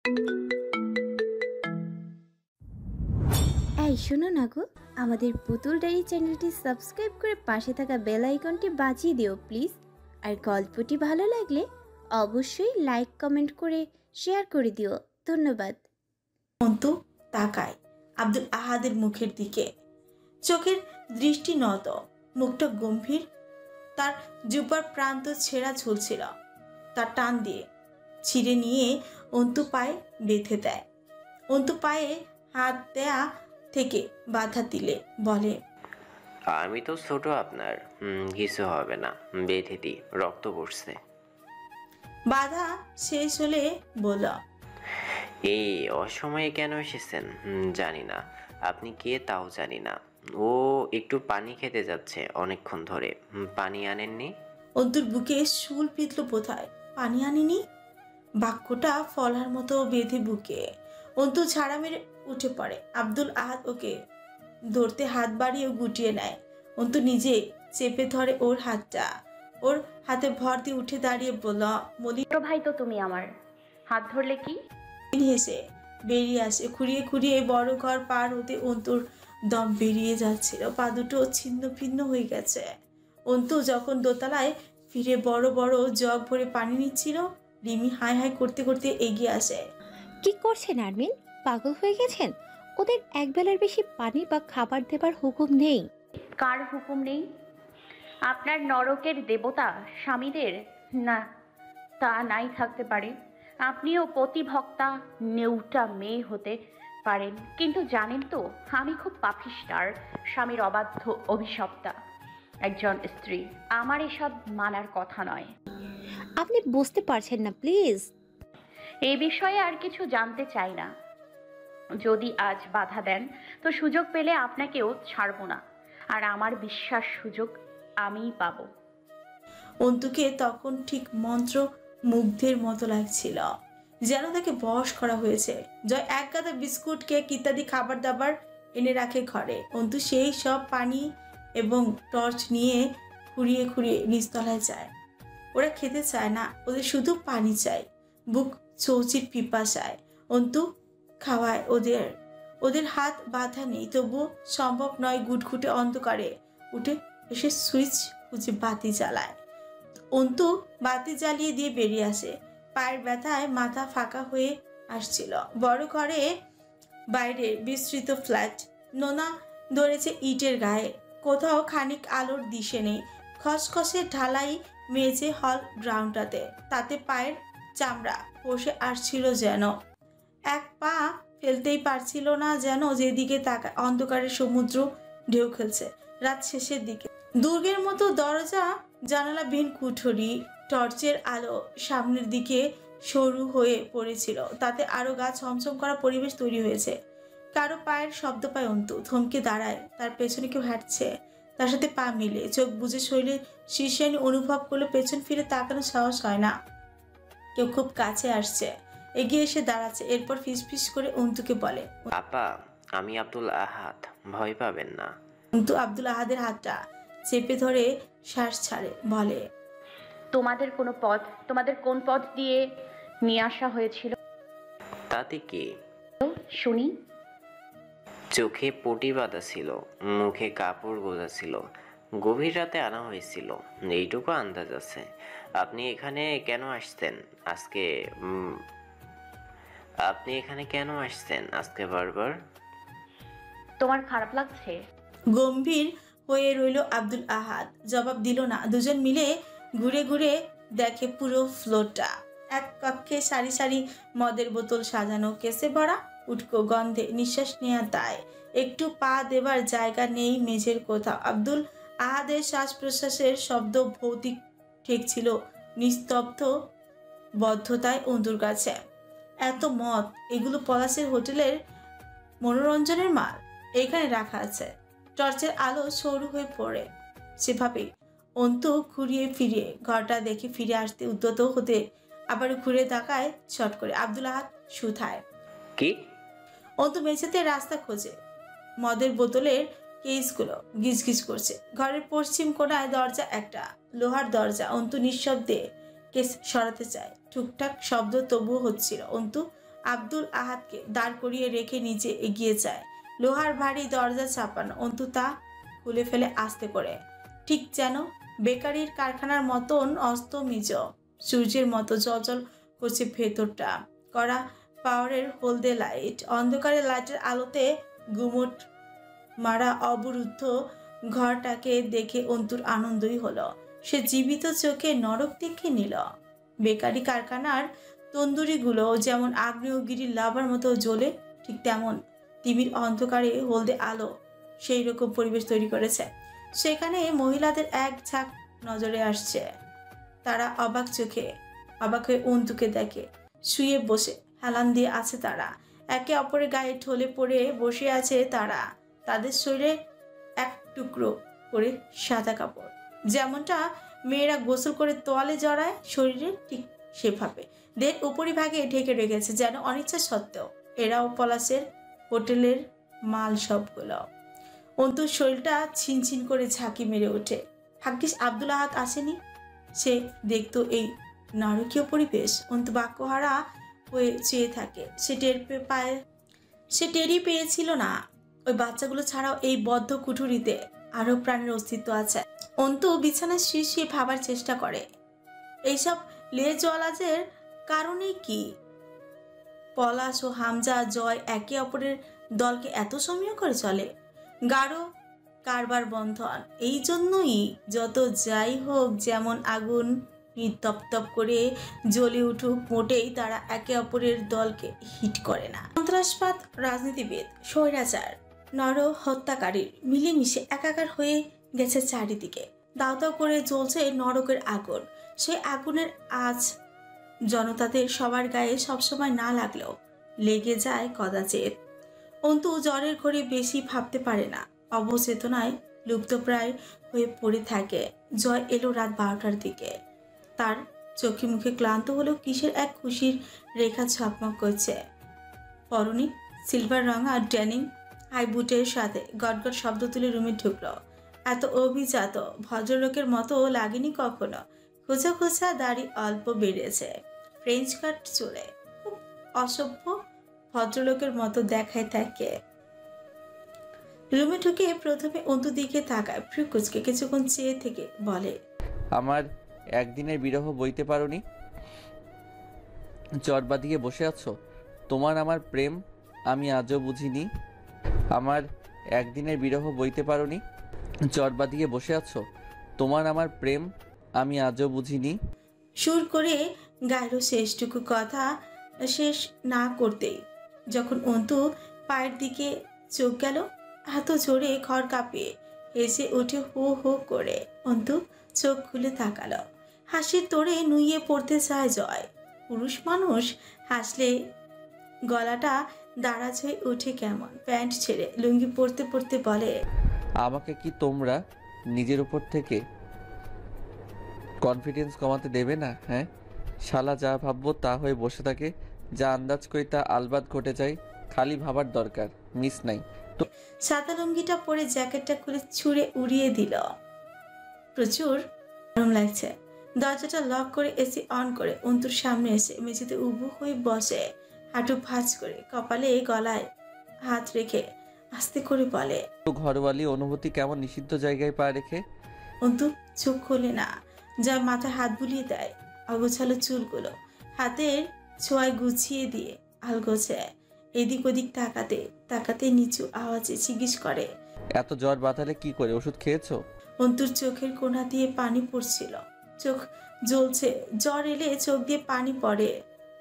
এই শোনো না গো, আমাদের পুতুল ডায়েরি চ্যানেলটি সাবস্ক্রাইব করে পাশে থাকা বেল আইকনটি বাজিয়ে দিও প্লিজ। আর গল্পটি ভালো লাগলে অবশ্যই লাইক কমেন্ট করে শেয়ার করে দিও। ধন্যবাদ। অন্তু তাকায় আব্দুল আহাদের মুখের দিকে, চোখের দৃষ্টি নত, মুখটা গম্ভীর। তার জুব্বার প্রান্ত ছেঁড়া ঝুলছিল, তার টান দিয়ে ছিঁড়ে নিয়ে অন্তু পায়ে বেঁধে দেয়। অন্তু পায়ে হাত দেয়া থেকে বাধা দিলে বলে, আমি তো ছোট আপনার, কিছু হবে না, বেঁধে দি, রক্ত পড়ছে। বাধা শেষ হলে বলল, এই অসময়ে কেন এসেছেন জানি না, আপনি কে তাও জানি না। ও একটু পানি খেতে যাচ্ছে অনেকক্ষণ ধরে, পানি আনেননি? অন্তুর বুকে শুল পিতল বোধহয়। পানি আনিনি বাক্যটা ফলার মতো বেঁধে বুকে। অন্তু ঝাড়া মেরে উঠে পড়ে। আব্দুল আহাদ ওকে ধরতে হাত বাড়িয়ে গুটিয়ে নেয়। অন্তু নিজে চেপে ধরে ওর হাতটা, ওর হাতে ভর দিয়ে উঠে দাঁড়িয়ে বলল, মলিন ভাই তো তুমি আমার হাত ধরলে কি? হেসে বেরিয়ে আসে। খুঁড়িয়ে খুঁড়িয়ে বড় ঘর পার হতে অন্তুর দম বেরিয়ে যাচ্ছিল, পা দুটো ছিন্ন ভিন্ন হয়ে গেছে। অন্তু যখন দোতলায় ফিরে বড় বড় জগ ভরে পানি নিচ্ছিল, রিমি হাই হাই করতে করতে এগিয়ে আসে। কি করছেন আরমিন? পাগল হয়ে গেছেন? ওদের একবেলার বেশি পানি বা খাবার দেবার হুকুম নেই। কার হুকুম নেই? আপনার নরকের দেবতা স্বামীদের না, তা নাই থাকতে পারে। আপনিও পতিভক্তা নেউটা মেয়ে হতে পারেন, কিন্তু জানেন তো আমি খুব পাপিষ্টার, স্বামীর অবাধ্য অভিশপ্তা একজন স্ত্রী। আমার এসব মানার কথা নয়। আপনি বুঝতে পারছেন না প্লিজ। এই বিষয়ে আর কিছু জানতে চাই না। যদি আজ বাধা দেন তো সুযোগ পেলে আপনাকেও ছাড়ব না। আর আমার বিশ্বাস সুযোগ আমিই পাবো। অন্তুকে তখন ঠিক মন্ত্র মুগ্ধের মতো লাগছিল, যেন তাকে বশ করা হয়েছে। জয় এক গাদা বিস্কুট, কেক ইত্যাদি খাবার দাবার এনে রাখে ঘরে। অন্তু সেই সব পানি এবং টর্চ নিয়ে খুঁড়িয়ে খুঁড়িয়ে নিচতলায় যায়। ওরা খেতে চায় না, ওদের শুধু পানি চাই, বুক চৌচির পিপাসায়। অন্তু খাওয়ায় ওদের, ওদের হাত বাঁধা নেই, তবুও সম্ভব নয়। ঘুটঘুটে অন্ধকারে উঠে এসে সুইচ খুঁজে বাতি জ্বালায়। অন্তু বাতি জ্বালিয়ে দিয়ে বেরিয়ে আসে। পায়ের ব্যথায় মাথা ফাঁকা হয়ে আসছিল। বড় ঘরে বাইরে বিস্তৃত ফ্ল্যাট, নোনা ধরেছে ইটের গায়ে, কোথাও খানিক আলোর দিশে নেই। খসখসে ঢালাই মেঝে হল গ্রাউন্ডটাতে, তাতে পায়ের চামড়া বসে আসছিল যেন। এক পা ফেলতেই পারছিল না, যেন যেদিকে তাকায় অন্ধকারের সমুদ্র ঢেউ খেলছে। রাত শেষের দিকে দুর্গের মতো দরজা জানালাবিহীন কুঠুরি, টর্চের আলো সামনের দিকে সরু হয়ে পড়েছিল, তাতে আরো গা ছমছম করা পরিবেশ তৈরি হয়েছে। কারো পায়ের শব্দ পায় অন্তু, থমকে দাঁড়ায়। তার পেছনে কেউ হাঁটছে, তার সাথে পা মিলে। চোখ বুজে শরীরে শীর্ষানি অনুভব করলে পেছন ফিরে তাকানোর সাহস হয় না। কেউ খুব কাছে আসছে, এগিয়ে এসে দাঁড়াচ্ছে। এরপর ফিসফিস করে অন্তুকে বলে, আপা, আমি আব্দুল আহাদ, ভয় পাবেন না। অন্তু আব্দুল আহাদের হাতটা চেপে ধরে শ্বাস ছাড়ে, বলে, তোমাদের কোন পথ দিয়ে নিয়ে আসা হয়েছিল তাতে কি? শুনি। চোখে পটি বাঁধা ছিল, মুখে কাপড় গোঁজা ছিল, গভীর রাতে আনা হয়েছিল, এইটুকু আন্দাজ আছে। আপনি এখানে কেন আসছেন আজকে? আপনি এখানে কেন আসছেন আজকে বারবার? তোমার খারাপ লাগছে? গম্ভীর হয়ে রইল আব্দুল আহাদ, জবাব দিল না। দুজন মিলে ঘুরে ঘুরে দেখে পুরো ফ্লোরটা। এক কক্ষে সারি সারি মদের বোতল সাজানো, কেসে ভরা, উটকো গন্ধে নিঃশ্বাস নেওয়া দায়। একটু পা দেবার জায়গা নেই মেঝের কোথাও। আব্দুল আহাদের শ্বাস প্রশ্বাসের শব্দ ভৌতিক ঠেকছিল নিস্তব্ধ বদ্ধতায় অন্তুর কাছে। এত মদ, এগুলো পলাশের হোটেলের মনোরঞ্জনের মাল, এখানে রাখা আছে। টর্চের আলো সরু হয়ে পড়ে। সেভাবেই অন্তু ঘুরিয়ে ফিরিয়ে ঘরটা দেখে ফিরে আসতে উদ্যত হতে আবার ঘুরে তাকায় চট করে। আব্দুল আহাদ শুধায়, কি? অন্তু মেঝেতে রাস্তা খোঁজে। মদের বোতলের কেসগুলো গিজগিজ করছে। ঘরের পশ্চিম কোণায় দরজা, একটা লোহার দরজা। অন্তু নিঃশব্দে কেস সরাতে চায়, টুকটাক শব্দ তবুও হচ্ছিল। অন্তু আব্দুল আহাদকে দাঁড় করিয়ে রেখে নিচে এগিয়ে যায়। লোহার ভারী দরজা চাপানো, অন্তু তা খুলে ফেলে আস্তে করে, ঠিক যেন বেকারির কারখানার মতন অস্তমিজ সূর্যের মতো জলজল করছে ভেতরটা। কড়া পাওয়ারের হলদে লাইট, অন্ধকারে লাইটের আলোতে গুমট মারা অবরুদ্ধ ঘরটাকে দেখে অন্তুর আনন্দই হলো। সে জীবিত চোখে নরক দেখে নিল। বেকারি কারখানার তন্দুরিগুলো যেমন আগ্নেয়গিরির লাভার মতো জ্বলে, ঠিক তেমন টিভির অন্ধকারে হলদে আলো সেই রকম পরিবেশ তৈরি করেছে। সেখানে মহিলাদের এক ঝাঁক নজরে আসছে। তারা অবাক হয়ে অন্তুকে দেখে। শুয়ে বসে হেলান দিয়ে আছে তারা, একে অপরের গায়ে ঢলে পড়ে বসে আছে তারা। তাদের শরীরে এক টুকরো করে সাদা কাপড়, যেমনটা মেয়েরা গোসল করে তোয়ালে জড়ায় শরীরে, ঠিক সেভাবে দেহের উপরিভাগে ঢেকে রেখেছে, যেন অনিচ্ছা সত্ত্বেও। এরাও পলাশের হোটেলের মাল সবগুলো। অন্তুর শরীরটা ছিনছিন করে ঝাঁকি মেরে ওঠে। ভাগ্যিস আব্দুল আহাদ আসেনি, সে দেখতো এই নারকীয় পরিবেশ। অন্তু বাক্যহারা হয়ে চেয়ে থাকে। সে টেরই পেয়েছিল না ওই বাচ্চাগুলো ছাড়াও এই বদ্ধ কুঠুরিতে আরো প্রাণের অস্তিত্ব আছে। অন্তু বিছানায় শুয়ে ভাবার চেষ্টা করে, এইসব লেজওয়ালাজের কারণে কি পলাশ ও হামজা জয় একে অপরের দলকে এত সমীহ করে চলে? গাঢ় কারবার বন্ধন। এই জন্যই যত যাই হোক, যেমন আগুন নিতপ্তপ করে জ্বলে উঠুক, মোটেই তারা একে অপরের দলকে হিট করে না। সন্ত্রাসবাদ, রাজনীতিবিদ, স্বৈরাচার, নর হত্যাকারীর মিলেমিশে একাকার হয়ে গেছে চারিদিকে। দাও দাও করে জ্বলছে নরকের আগুন। সেই আগুনের আজ জনতাদের সবার গায়ে সবসময় না লাগলেও লেগে যায় কদাচিৎ। অন্তু জ্বরের ঘরে বেশি ভাবতে পারে না, অবচেতনায় লুপ্তপ্রায় হয়ে পড়ে থাকে। জয় এলো রাত 12টার দিকে। তার চোখে মুখে ক্লান্ত হলেও কিসের এক খুশির রেখা ঝকমক করছে। পরনে সিলভার রঙা ডেনিম হাই বুটের সাথে গটগট শব্দ তুলে রুমে ঢুকলো। এত অভিজাত ভদ্রলোকের মতো লাগেনি কখনো। খোঁচা খোঁচা দাড়ি অল্প বেড়েছে, ফ্রেঞ্চ কাট চুলে, খুব অসভ্য ভদ্রলোকের মতো দেখায় তাকে। রুমে ঢুকে প্রথমে অন্তু দিকে তাকায়, ফ্রি কুচকে কিছুক্ষণ চেয়ে থেকে বলে, আমার একদিনের বিরহ বইতে পারোনি? জ্বর বাঁধিয়ে বসে আছো? তোমার আমার প্রেম আমি আজও বুঝিনি। আমার একদিনের বিরহ বইতে পারোনি? জ্বর বাঁধিয়ে বসে আছো? তোমার আমার প্রেম আমি আজও বুঝিনি। সুর করে গাইল শেষটুকু কথা শেষ না করতেই যখন অন্তু পায়ের দিকে চোখ গেল, এত জোরে ঘর কাঁপিয়ে হেসে উঠে হো হো করে। অন্তু চোখ খুলে তাকালো। হাসির তোড়ে নুইয়ে পড়তে চায় জয়। পুরুষ মানুষ হাসলে গলাটা দারাজ হয়ে ওঠে কেমন। প্যান্ট ছেড়ে লুঙ্গি পরতে পরতে বলে, আমাকে কি তোমরা নিজের উপর থেকে কনফিডেন্স কমাতে দেবে না? হ্যাঁ, শালা যা ভাববো তা হয়ে বসে থাকে, যা আন্দাজ করি তা আলবাত ঘটে যায়। খালি ভাবার দরকার, মিস নাই। সাদা লুঙ্গিটা পরে জ্যাকেটটা খুলে ছুঁড়ে উড়িয়ে দিল। প্রচুর গরম লাগছে। দরজাটা লক করে এসি অন করে অন্তুর সামনে এসে মেঝেতে উবু হয়ে বসে, হাঁটু ভাঁজ করে কপালে গলায় হাত রেখে আস্তে করে বলে, ঘরওয়ালি অনুভূতি কেমন নিষিদ্ধ জায়গায় পা রেখে। অন্তু চোখ খোলে না। যা মাথায় হাত বুলিয়ে দেয় অগোছালো চুলগুলো হাতের ছোঁয়ায় গুছিয়ে দিয়ে আলগোছে। এদিক ওদিক তাকাতে তাকাতে নিচু আওয়াজে জিজ্ঞেস করে, এত জ্বর বাঁধালে কি করে? ওষুধ খেয়েছো? অন্তুর চোখের কোণা দিয়ে পানি পড়ছিল, চোখ জ্বলছে। জ্বর এলে চোখ দিয়ে পানি পড়ে।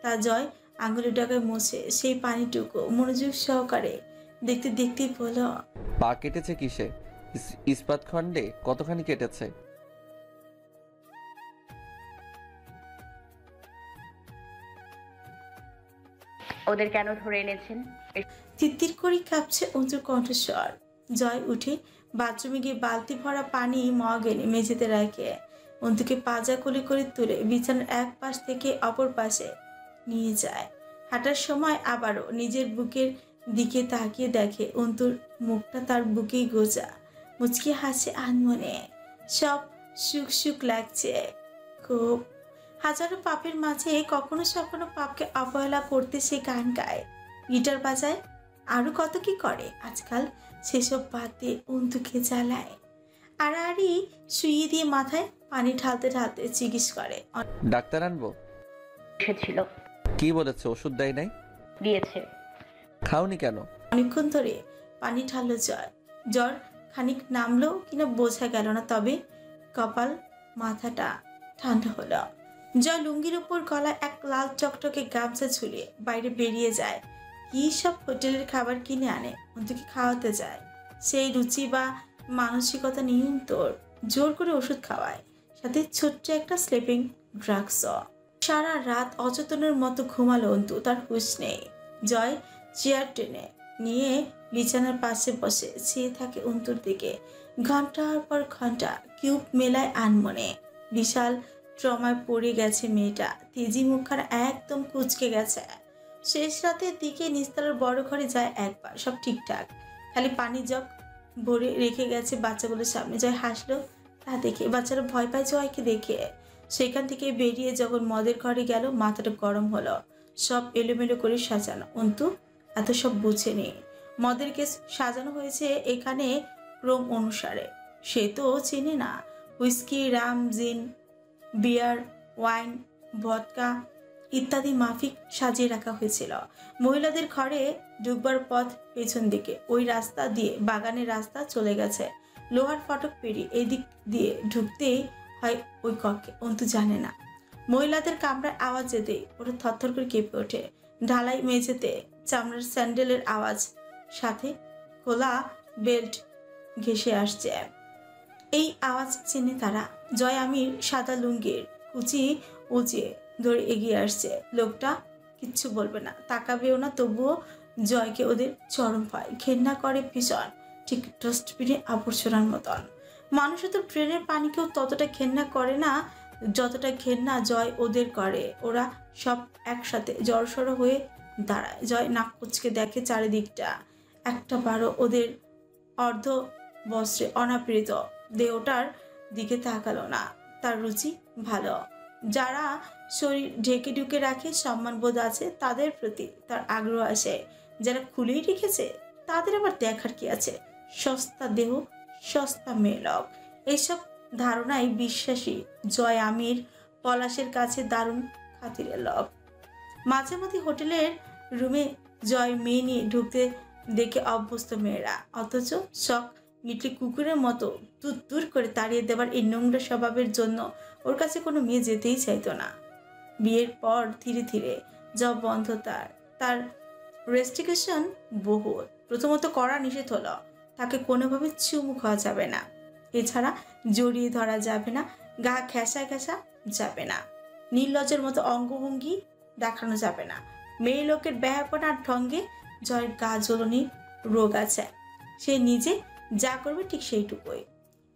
তা জয় আঙুলের ডাগায় মুছে সেই পানিটুকু মনোযোগ সহকারে দেখতে দেখতেই বলল, পা কেটেছে কিসে? ইস্পাত খণ্ডে? কতখানি কেটেছে? ওদের কেন ধরে এনেছেন? তিত্তির করে কাঁপছে অন্তুর কণ্ঠস্বর। জয় উঠে বাথরুমে গিয়ে বালতি ভরা পানি মগ এনে মেঝেতে রাখে অন্তুকে পাজা কোলে করে তুলে বিছানার এক পাশ থেকে অপর পাশে নিয়ে যায়। হাঁটার সময় আবারও নিজের বুকের দিকে তাকিয়ে দেখে অন্তুর মুখটা তার বুকেই গোজা। মুচকি হাসে আনমনে, সব সুখ সুখ লাগছে খুব। হাজারো পাপের মাঝে কখনো সখনো পাপকে অবহেলা করতে সে গান গায়, গিটার বাজায়, আরো কত কি করে। আজকাল সেসব বাদ দিয়ে অন্তুকে জ্বালায়। আড়াআড়ি শুইয়ে দিয়ে মাথায় পানি ঢালতে ঢালতে জিজ্ঞেস করে, ডাক্তার আনবো? এসেছিল, কি বলেছে? ওষুধ দেয় নাই? দিয়েছে। খাওনি কেন? অনেকক্ষণ ধরে পানি ঢাললো জ্বর। জ্বর খানিক নামলো কিনা বোঝা গেল না, তবে কপাল মাথাটা ঠান্ডা হলো। জয় লুঙ্গির উপর গলায় এক লাল চকটকে গামছা ঝুলিয়ে বাইরে বেরিয়ে যায়। কি সব হোটেলের খাবার কিনে আনে, অন্তকে খাওয়াতে যায়। সেই রুচি বা মানসিকতা নিয়েই তোর জোর করে ওষুধ খাওয়ায়, সাথে ছোট্ট একটা স্লিপিং ড্রাগস। সারা রাত অচেতনের মতো ঘুমালো অন্তু, তার হুঁশ নেই। জয় চেয়ার টেনে নিয়ে বিছানার পাশে বসে চেয়ে থাকে অন্তুর দিকে। ঘন্টার পর ঘন্টা কিউব মেলায় আনমনে। বিশাল ট্রমায় পড়ে গেছে মেয়েটা, তেজি মুখখানা একদম কুচকে গেছে। শেষ রাতের দিকে নিস্তালার বড় ঘরে যায় একবার, সব ঠিকঠাক, খালি পানি জগ ভরে রেখে গেছে বাচ্চাগুলোর সামনে। জয় হাসলো তা দেখে, বাচ্চারা ভয় পায় জয়কে দেখে। সেখান থেকে বেরিয়ে যখন মদের ঘরে গেল, মাথাটা গরম হলো। সব এলোমেলো করে সাজানো, অন্তু এত সব বুঝে নেই। মদের কেস সাজানো হয়েছে এখানে ক্রম অনুসারে, সে তো চেনে না। হুইস্কি, রাম, জিন, বিয়ার, ওয়াইন, ভদকা ইত্যাদি মাফিক সাজিয়ে রাখা হয়েছিল। মহিলাদের ঘরে ঢুকবার পথ পেছন দিকে, ওই রাস্তা দিয়ে বাগানের রাস্তা চলে গেছে। লোহার ফটক পেরিয়ে এদিক দিয়ে ঢুকতেই হয় ওই কক্ষে। অন্তু জানে না। মহিলাদের কামরার আওয়াজ যেতেই ওরা থরথর করে কেঁপে ওঠে। ঢালাই মেঝেতে চামড়ার স্যান্ডেলের আওয়াজ, সাথে খোলা বেল্ট ঘেঁষে আসছে। এই আওয়াজ চেনে তারা। জয় আমির সাদা লুঙ্গির কুচি উঁচিয়ে ধরে এগিয়ে আসছে। লোকটা কিচ্ছু বলবে না, তাকাবেও না, তবুও জয়কে ওদের চরম ভয়, ঘেন্না করে ভীষণ, ঠিক ডাস্টবিনে আবর্জনার মতন। মানুষও তো ট্রেনের পানিকেও ততটা ঘেন্না করে না যতটা ঘেন্না জয় ওদের করে। ওরা সব একসাথে জড়সড় হয়ে দাঁড়ায়। জয় নাক কুচকে দেখে চারিদিকটা, একটা বারো ওদের অর্ধ বস্ত্রে অনাবৃত দেহটার দিকে তাকালো না। তার রুচি ভালো, যারা শরীর ঢেকে ঢুকে রাখে, সম্মানবোধ আছে, তাদের প্রতি তার আগ্রহ আসে। যারা খুলেই রেখেছে তাদের আবার দেখার কি আছে? সস্তা দেহ, সস্তা মেয়েলোক, এইসব ধারণায় বিশ্বাসী জয় আমির। পলাশের কাছে দারুণ খাতিরের লোক। মাঝে মাঝে হোটেলের রুমে জয় মেয়ে নিয়ে ঢুকতে দেখে অভ্যস্ত মেয়েরা, অথচ শখ মিটলে কুকুরের মতো তুর করে তাড়িয়ে দেবার এই নোংরা স্বভাবের জন্য ওর কাছে কোনো মেয়ে যেতেই চাইতো না। বিয়ের পর ধীরে ধীরে জব বন্ধ, তার রেস্ট্রিকশন বহুত। প্রথমত কড়া নিষেধ হলো, তাকে কোনোভাবে চুমু খাওয়া যাবে না, এছাড়া জড়িয়ে ধরা যাবে না, গা ঘেঁষা ঘেঁষা যাবে না, নির্লজ্জের মতো অঙ্গভঙ্গি দেখানো যাবে না। মেয়ে লোকের ব্যাপনার ঢঙ্গে জয়ের গা জ্বলনি রোগ আছে, সে নিজে যা করবে ঠিক সেইটুকুই।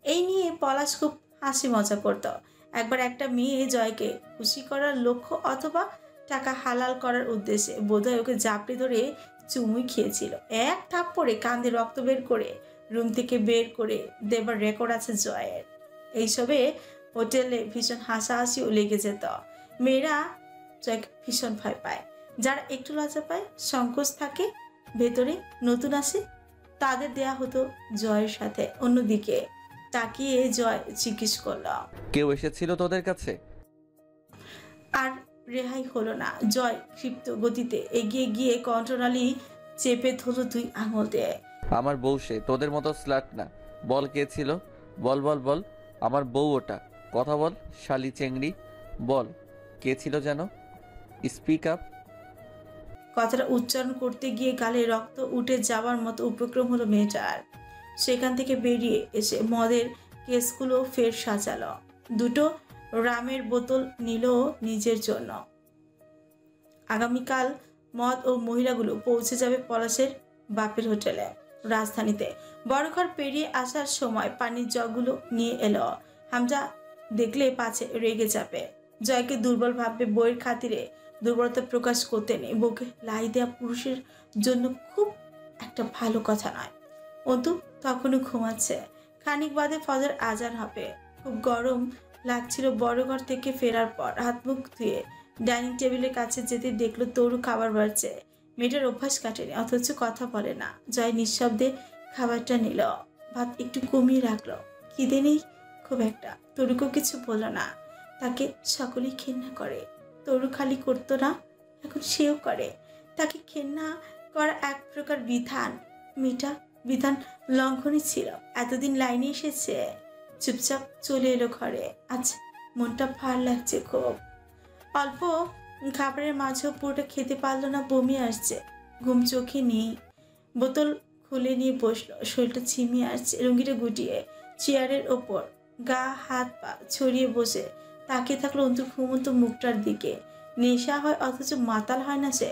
এই নিয়ে পলাশ খুব হাসি মজা করত। একবার একটা মেয়ে জয়কে খুশি করার লক্ষ্য অথবা টাকা হালাল করার উদ্দেশ্যে বোধহয় ওকে জাপড়ে ধরে চুমুই খেয়েছিল। এক থাপ্পড়ে কান্দে রক্ত বের করে রুম থেকে বের করে দেবার রেকর্ড আছে জয়ের। এইসবে হোটেলে ভীষণ হাসাহাসিও লেগে যেত। মেয়েরা জয়কে ভীষণ ভয় পায়। যারা একটু লজ্জা পায়, সংকোচ থাকে ভেতরে, নতুন আসে, তাদের দেয়া হতো জয়ের সাথে। অন্যদিকে তাকিয়ে জয় জিজ্ঞেস করল, কেউ এসেছিল তোদের কাছে? আর রেহাই হলো না। জয় ক্ষিপ্ত গতিতে এগিয়ে গিয়ে কন্ট্রোনালি চেপে ধরল দুই আঙুল দিয়ে। আমার বউ সে, তোদের মতো স্লাট না। বল কে ছিল? বল বল বল, আমার বউ ওটা। কথা বল শালি চেংড়ি, বল কে ছিল যেন? Speak up. কথাটা উচ্চারণ করতে গিয়ে গালে রক্ত উঠে যাওয়ার মতো উপক্রম হলো মেয়েটার। সেখান থেকে বেরিয়ে এসে মদের কেসগুলো ফের সাজালো। দুটো রামের বোতল নিল নিজের জন্য। আগামীকাল মদ ও মহিলাগুলো পৌঁছে যাবে পলাশের বাপের হোটেলে রাজধানীতে। বড় ঘর পেরিয়ে আসার সময় পানির জগগুলো নিয়ে এলো। হামজা দেখলে পাছে রেগে যাবে, জয়কে দুর্বল ভাববে। বইয়ের খাতিরে দুর্বলতা প্রকাশ করতে নেই, বউকে লাই দেয়া পুরুষের জন্য খুব একটা ভালো কথা নয়। অন্তু তখনও ঘুমাচ্ছে। খানিক বাদে ফজর আজান হবে। খুব গরম লাগছিল। বড় ঘর থেকে ফেরার পর হাত মুখ ধুয়ে ডাইনিং টেবিলের কাছে যেতে দেখলো তরু খাবার বাড়ছে। মেয়েটার অভ্যাস কাটেনি, অথচ কথা বলে না। জয় নিঃশব্দে খাবারটা নিল, ভাত একটু কমিয়ে রাখলো। খিদে নেই খুব একটা। তরুকেও কিছু বলল না। তাকে সকলেই ঘেন্না করে। তরু খালি করতো না, এখন সেও করে। তাকে ঘেন্না করা এক প্রকার বিধান। মেয়েটা বিধান লঙ্ঘনই ছিল। এতদিন লাইনে এসেছে, চুপচাপ চলে এলো ঘরে। আজ মনটা ভার লাগছে খুব। অল্প খাবারের মাঝেও পুরোটা খেতে পারলো না, বমি আসছে। ঘুম চোখে নেই। বোতল খুলে নিয়ে বসলো, শরীরটা ছিমিয়ে আসছে। রুঙ্গিটা গুটিয়ে চেয়ারের ওপর গা হাত পা ছড়িয়ে বসে তাকিয়ে থাকলো অন্তর ঘুমন্ত মুখটার দিকে। নেশা হয় অথচ মাতাল হয় না সে।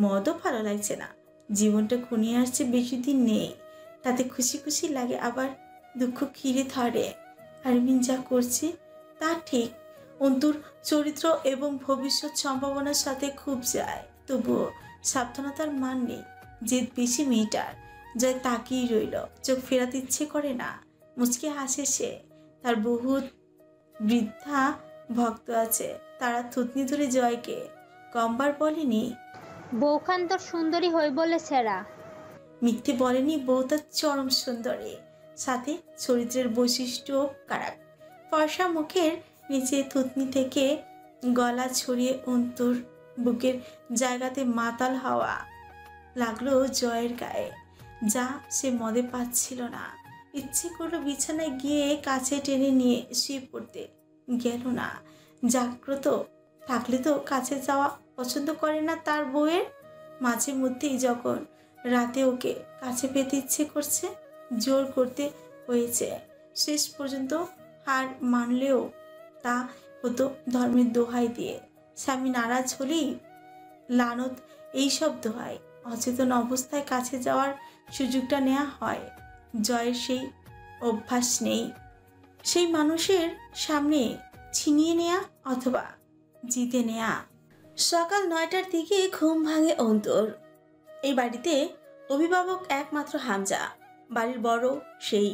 মদও ভালো লাগছে না। জীবনটা ঘনিয়ে আসছে, বেশি দিন নেই। তাতে খুশি খুশি লাগে, আবার দুঃখ ঘিরে ধরে। আরমিন যা করছে তা ঠিক, অন্তুর চরিত্র এবং ভবিষ্যৎ সম্ভাবনার সাথে খুব যায়। তবুও সাবধানতার মান নেই। জেদ বেশি মেয়েটার। জয় তাকিয়ে রইল, চোখ ফেরাতে ইচ্ছে করে না। মুচকে হাসে সে। তার বহুত বৃদ্ধা ভক্ত আছে, তারা থুতনি ধরে জয়কে কমবার বলেনি বউখান তোর সুন্দরী হই বলে সেরা। মিথ্যে বলেনি, বউ তার চরম সুন্দরী, সাথে চরিত্রের বৈশিষ্ট্য কারাক। ফর্সা মুখের নিচে থুতনি থেকে গলা ছড়িয়ে অন্তর বুকের জায়গাতে মাতাল হাওয়া লাগলো জয়ের গায়ে, যা সে মদে পাচ্ছিল না। ইচ্ছে করলো বিছানায় গিয়ে কাছে টেনে নিয়ে শুয়ে পড়তে, গেল না। জাগ্রত থাকলে তো কাছে যাওয়া পছন্দ করে না তার বউয়ের। মাঝে মধ্যেই যখন রাতে ওকে কাছে পেতে ইচ্ছে করছে, জোর করতে হয়েছে। শেষ পর্যন্ত হার মানলেও তা হতো ধর্মের দোহাই দিয়ে। স্বামী নারাজ হলেই লানত এইসব দোহাই। অচেতন অবস্থায় কাছে যাওয়ার সুযোগটা নেওয়া হয়। জয়ের সেই অভ্যাস নেই। সেই মানুষের সামনে ছিনিয়ে নেয়া অথবা জিতে নেয়া। সকাল 9টার দিকে ঘুম ভাঙে অন্তর। এই বাড়িতে অভিভাবক একমাত্র হামজা, বাড়ির বড় সেই।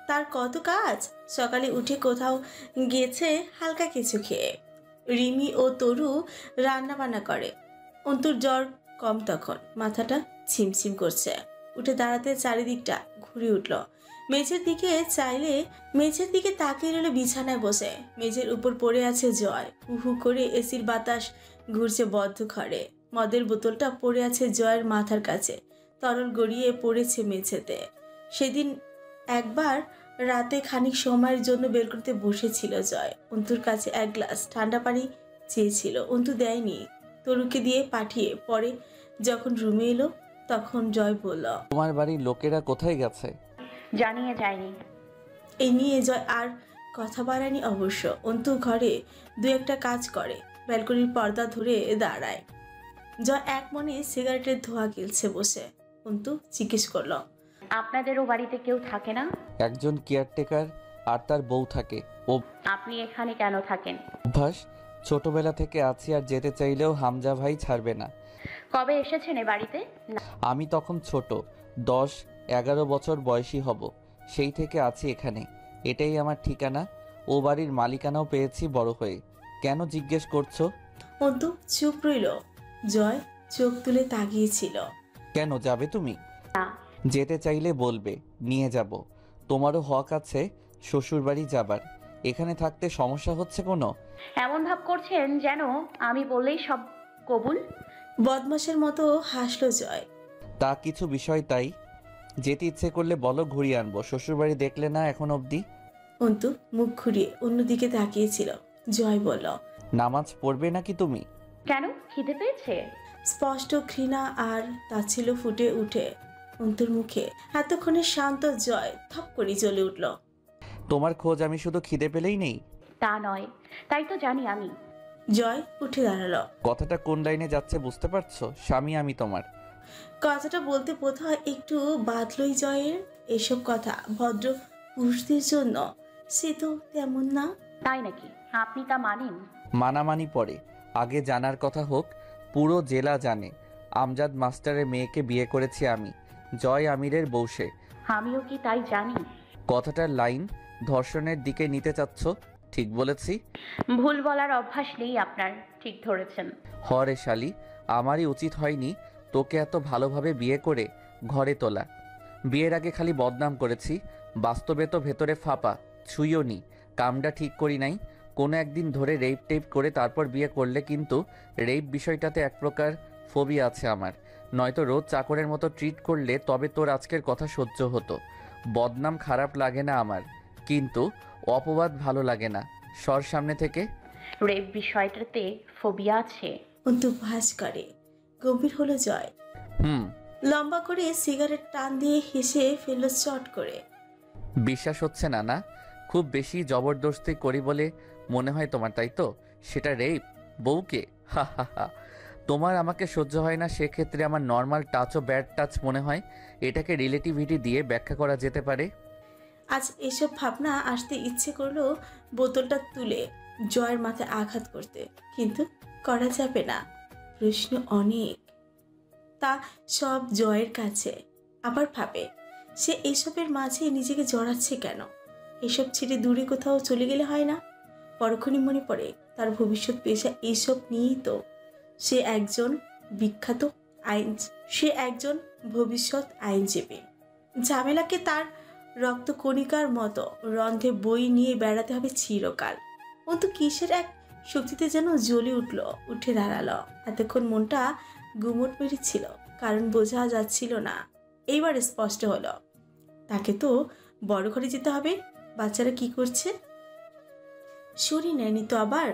তার কত কাজ। সকালে উঠে কোথাও গেছে হালকা কিছু খেয়ে। রিমি ও তরু রান্না বান্না করে। অন্তর জ্বর কম তখন, মাথাটা ছিমছিম করছে। উঠে দাঁড়াতে চারিদিকটা ঘুরে উঠল। মেঝের দিকে তাকিয়ে রইল বিছানায় বসে। মেঝের উপর পড়ে আছে জয়। হু করে এসির বাতাস ঘুরছে বদ্ধ ঘরে। মদের বোতলটা পড়ে আছে জয়ের মাথার কাছে, তরল গড়িয়ে পড়েছে মেঝেতে। সেদিন একবার রাতে খানিক সময়ের জন্য বের করতে বসেছিল জয়। অন্তুর কাছে এক গ্লাস ঠান্ডা পানি চেয়েছিল, অন্তু দেয়নি। তরুকে দিয়ে পাঠিয়ে পরে যখন রুমে এলো তখন জয় বলল, তোমার বাড়ির লোকেরা কোথায় গেছে? জানিয়ে যায়নি। এই নিয়ে জয় আর কথা বাড়ায়নি অবশ্য। অন্তু ঘরে দু একটা কাজ করে, ব্যালকনির পর্দা ধরে দাঁড়ায়। জয় এক মনে সিগারেটের ধোঁয়া গিলছে বসে। অন্তু জিজ্ঞেস করলো, আপনাদেরও বাড়িতে কেউ থাকে না? একজন কেয়ারটেকার আর তার বউ থাকে। ও আপনি এখানে কেন থাকেন? অভ্যাস, ছোটবেলা থেকে আছি, আর যেতে চাইলেও হামজা ভাই ছাড়বে না। কবে এসেছেন এ বাড়িতে? না, আমি তখন ছোট, 10-11 বছর বয়সী হব। সেই থেকে আছি এখানে, এটাই আমার ঠিকানা। ও বাড়ির মালিকানাও পেয়েছি বড় হয়ে। কেন জিজ্ঞেস করছো? অন্তু চুপ রইল। জয় চোখ তুলে তাকিয়েছিল। কেন যাবে তুমি? না। যেতে চাইলে বলবে, নিয়ে যাব। তোমারও হক আছে শ্বশুর বাড়ি যাবার। এখানে থাকতে সমস্যা হচ্ছে কোনো? এমন ভাব করছেন যেন আমি বললেই সব কবুল। বদমাসের মতো হাসলো জয়। তা কিছু বিষয় তাই। যেতে ইচ্ছে করলে বলো, ঘুরিয়ে আনবো। শ্বশুর বাড়ি দেখলে না এখন অবধি? অন্তু মুখ ঘুরিয়ে অন্যদিকে তাকিয়েছিল। জয় বলল, নামাজ পড়বে নাকি তুমি? কেন, খিদে পেয়েছে? স্পষ্ট ঘৃণা আর তাচ্ছিল্য ফুটে উঠে অন্তুর মুখে। এতক্ষণে শান্ত জয় থপ করে জ্বলে উঠল। তোমার খোঁজ আমি শুধু খিদে পেলেই নেই? তা নয়, তাই তো জানি আমি। জয় উঠে দাঁড়ালো। কথাটা কোন লাইনে যাচ্ছে বুঝতে পারছো? স্বামী আমি তোমার। কথাটা বলতে বোধহয় একটু বাদলই জয়ের। এসব কথা ভদ্র পুরুষদের জন্য, সে তো তেমন না। তাই নাকি? আপনি তা মানেন? মানামানি পরে, আগে জানার কথা হোক। পুরো জেলা জানে আমজাদ মাস্টারের মেয়েকে বিয়ে করেছি আমি, জয় আমিরের বউসে। আমিও কি তাই জানি? কথাটার লাইন ধর্ষণের দিকে নিতে চাচ্ছ? ঠিক বলেছি? ভুল বলার অভ্যাস নেই আপনার, ঠিক ধরেছেন। হরে শালি, আমারই উচিত হয়নি তোকে এত ভালোভাবে বিয়ে করে ঘরে তোলা। বিয়ের আগে খালি বদনাম করেছি, বাস্তবে তো ভেতরে ফাঁপা, ছুঁইও নি। কামটা ঠিক করি নাই। কোনো একদিন ধরে রেপ টেপ করে তারপর বিয়ে করলে কিন্তু রেপ বিষয়টাতে এক প্রকার ফোবিয়া আছে আমার। নয়তো রোজ চাকরের মতো ট্রিট করলে তবে তোর আজকের কথা সহ্য হতো। বদনাম খারাপ লাগে না আমার, কিন্তু অপবাদ ভালো লাগে না। সর সামনে থেকে। রেপ বিষয়টাতে ফোবিয়া আছে? অন্তু ভাস করে। গম্ভীর হলো জয়। হুম। লম্বা করে সিগারেট টান দিয়ে হেসে ফেলল চট করে। বিশ্বাস হচ্ছে না না? খুব বেশি জবরদস্তি করি বলে মনে হয় তোমার, তাই তো? সেটা রেপ? বউকে? হা হা হা। তোমার আমাকে সহ্য হয় না, সেক্ষেত্রে আমার নর্মাল টাচও ব্যাড টাচ মনে হয়। এটাকে রিলেটিভিটি দিয়ে ব্যাখ্যা করা যেতে পারে। আজ এসব ভাবনা আসতে ইচ্ছে করলো বোতলটা তুলে জয়ের মাথায় আঘাত করতে, কিন্তু করা যাবে না। প্রশ্ন অনেক, তা সব জয়ের কাছে। আবার ভাবে সে এসবের মাঝে নিজেকে জড়াচ্ছে কেন? এসব ছেড়ে দূরে কোথাও চলে গেলে হয় না? পরক্ষণই মনে পড়ে তার ভবিষ্যৎ পেশা এসব নিয়েই তো। সে একজন বিখ্যাত ভবিষ্যৎ আইনজীবী। ঝামেলাকে তার রক্তকণিকার মতো রন্ধে বই নিয়ে বেড়াতে হবে চিরকাল। অন্তু কিসের এক শক্তিতে যেন জ্বলে উঠে দাঁড়ালো। এতক্ষণ মনটা গুমট মেরেছিল, কারণ বোঝা যাচ্ছিল না। এইবার স্পষ্ট হলো, তাকে তো বড় ঘরে যেতে হবে। বাচ্চারা কি করছে? শরীর নেয়নি তো আবার?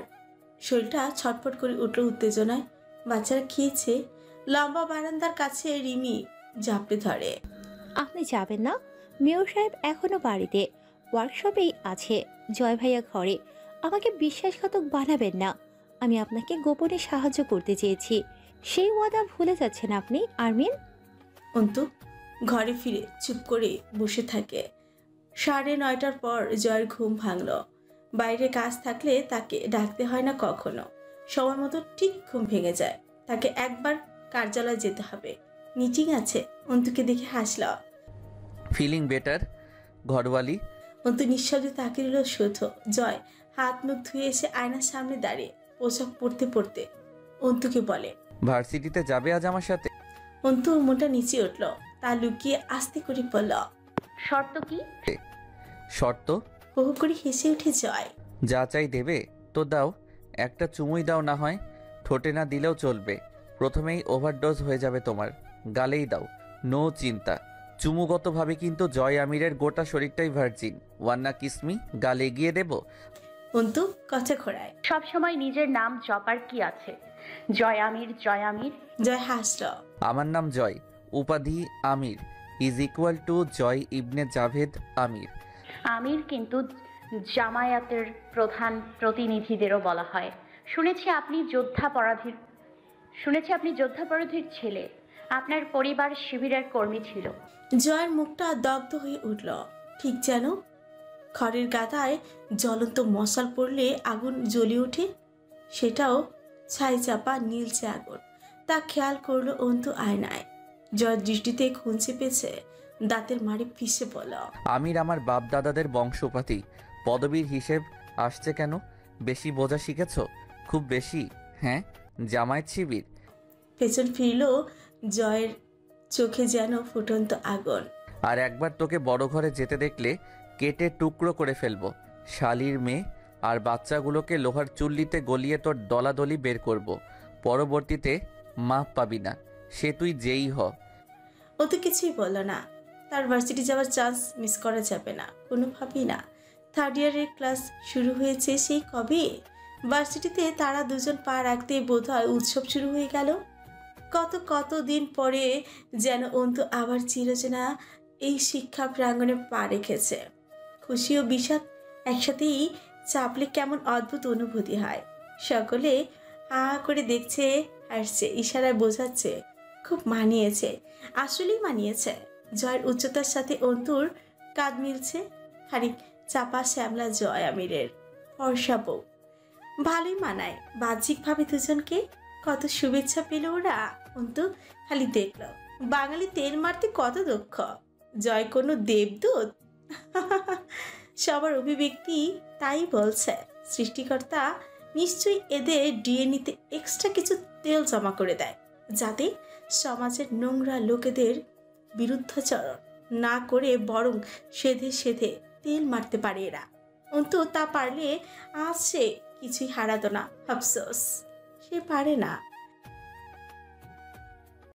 শরীরটা ছটফট করে উঠল উত্তেজনায়। বাচ্চারা খেয়েছে। লম্বা বারান্দার কাছে রিমি জাপড়ে ধরে। আপনি যাবেন না? মেয়র সাহেব এখনো বাড়িতে, ওয়ার্কশপেই আছে। জয় ভাইয়া ঘরে। আমাকে বিশ্বাসঘাতক বানাবেন না। আমি আপনাকে গোপনে সাহায্য করতে চেয়েছি, সেই ওয়াদা ভুলে যাচ্ছেন আপনি আরমিন। অন্তু ঘরে ফিরে চুপ করে বসে থাকে। 9:30টার পর জয়ের ঘুম ভাঙল। বাইরে কাজ থাকলে তাকে ডাকতে হয় না কখনো। সময় মতো ঠিক ঘুম ভেঙে যায়। তাকে একবার কার্যালয়ে যেতে হবে, মিটিং আছে। অন্তুকে দেখে হাসল। Feeling better Gharwali? অন্তু নিঃশব্দে তাকিয়ে রইল শুধু। জয় হাত মুখ ধুয়ে এসে আয়নার সামনে দাঁড়িয়ে পোশাক পরতে পরতে অন্তুকে বলে, ভার্সিটিতে যাবে আজ আমার সাথে? অন্তু মনটা নিচে উঠল। তা লুকিয়ে আস্তে করে বলল, শর্ত কি? শর্ত? হু হু করে হেসে উঠে জয়। যা চাই দেবে তো দাও, একটা চুমুই দাও না হয়। ঠোঁটে না দিলেও চলবে, প্রথমেই ওভারডোজ হয়ে যাবে তোমার। গালেই দাও, নো চিন্তা। চুমুগতভাবে কিন্তু জয় আমিরের গোটা শরীরটাই ভার্জিন। ওয়ান্না কিসমি গালে এগিয়ে দেব। অন্তু কথা খোড়ায়। সবসময় নিজের নাম জপার কি আছে? জয় আমির, জয় আমির। জয় হাসল। আমার নাম জয়, উপাধি আমির ইজ ইকুয়াল টু জয় ইবনে জাভেদ আমির। আমির কিন্তু জামায়াতের প্রধান প্রতিনিধিদেরও বলা হয়। শুনেছি আপনি যোদ্ধাপরাধীর ছেলে। আপনার পরিবার শিবিরের কর্মী ছিল। জয়ের মুখটা দগ্ধ হয়ে উঠল, ঠিক যেন খড়ের গাদায় জ্বলন্ত মশাল পড়লে আগুন জ্বলে ওঠে। সেটাও ছাই চাপা নীলচে আগুন। তা খেয়াল করলো অন্তু আয়নায়। জয়ের দৃষ্টিতে খুন চেপেছে, দাঁতের মারে পিষে বলল, আমির আমার বাপ দাদাদের বংশোপাতি। পদবীর হিসেব আসছে কেন? বেশি বোঝা শিখেছ? খুব বেশি? হ্যাঁ, জামায়াত শিবির। পেছন ফিরল। জয়ের চোখে যেন ফুটন্ত আগুন। আর একবার তোকে বড় ঘরে যেতে দেখলে কেটে টুকরো করে ফেলবো। শালির মেয়ে, আর বাচ্চাগুলোকে লোহার চুল্লিতে গলিয়ে তোর দলাদলি বের করব। পরবর্তীতে মাপ পাবি না, সে তুই যেই হ। ও তো কিছুই বলল না। তার ভার্সিটি যাওয়ার চান্স মিস করা যাবে না, কোনোভাবেই না। 3rd ইয়ারের ক্লাস শুরু হয়েছে সেই কবে। ভার্সিটিতে তারা দুজন পা রাখতে বোধহয় উৎসব শুরু হয়ে গেল। কত দিন পরে যেন অন্তু আবার চিরচেনা এই শিক্ষা প্রাঙ্গণে পা রেখেছে। খুশি ও বিষাদ একসাথেই চাপলে কেমন অদ্ভুত অনুভূতি হয়। সকলে হা করে দেখছে, হাসছে, ইশারায় বোঝাচ্ছে খুব মানিয়েছে। আসলেই মানিয়েছে। জয়ের উচ্চতার সাথে অন্তুর কাঁধ মিলছে। খানিক চাপা শ্যামলা জয় আমিরের ফর্সা বউ। ভালোই মানায় বাহ্যিকভাবে দুজনকে। কত শুভেচ্ছা পেল ওরা। অন্তু খালি দেখল, বাঙালি তেল মারতে কত দক্ষ। জয় কোনো দেবদূত? সবার অভিব্যক্তি তাই বলছে। সৃষ্টিকর্তা নিশ্চয়ই এদের ডিএনএতে এক্সট্রা কিছু তেল জমা করে দেয়, যাতে সমাজের নোংরা লোকেদের বিরুদ্ধাচরণ না করে বরং সেধে সেধে তেল মারতে পারে এরা। অন্তু তা পারলে আজ সে কিছুই হারাতো না। আফসোস সে পারে না।